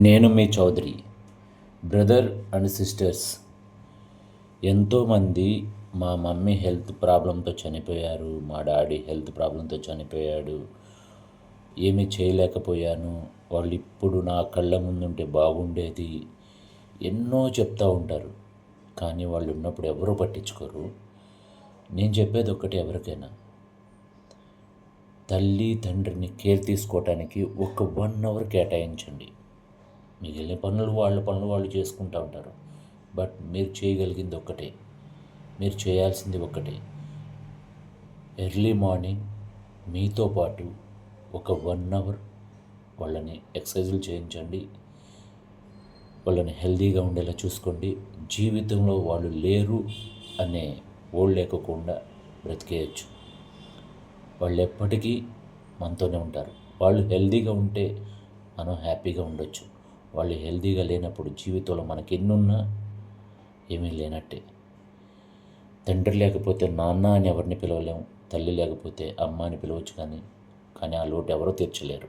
నేను మీ Chowdary. Brother and sisters, ఎంతోమంది మా మమ్మీ హెల్త్ ప్రాబ్లంతో చనిపోయారు, మా డాడీ హెల్త్ ప్రాబ్లంతో చనిపోయాడు, ఏమీ చేయలేకపోయాను, వాళ్ళు ఇప్పుడు నా కళ్ళ ముందుంటే బాగుండేది, ఎన్నో చెప్తూ ఉంటారు. కానీ వాళ్ళు ఉన్నప్పుడు ఎవరూ పట్టించుకోరు. నేను చెప్పేది ఒక్కటే, ఎవరికైనా తల్లి తండ్రిని కేర్ తీసుకోవటానికి ఒక 1 అవర్ కేటాయించండి. మిగిలిన పనులు వాళ్ళు చేసుకుంటూ ఉంటారు. బట్ మీరు చేయగలిగింది ఒక్కటే, మీరు చేయాల్సింది ఒక్కటే, ఎర్లీ మార్నింగ్ మీతో పాటు ఒక 1 అవర్ వాళ్ళని ఎక్సర్సైజులు చేయించండి. వాళ్ళని హెల్తీగా ఉండేలా చూసుకోండి. జీవితంలో వాళ్ళు లేరు అనే ఓడ్ లేకోకుండా బ్రతికేయచ్చు. వాళ్ళు ఎప్పటికీ మనతోనే ఉంటారు. వాళ్ళు హెల్తీగా ఉంటే మనం హ్యాపీగా ఉండొచ్చు. వాళ్ళు హెల్తీగా లేనప్పుడు జీవితంలో మనకి ఎన్నున్నా ఏమీ లేనట్టే. తండ్రి లేకపోతే నాన్న అని ఎవరిని పిలవలేము, తల్లి లేకపోతే అమ్మ అని పిలవచ్చు, కానీ ఆ లోటు ఎవరూ తీర్చలేరు.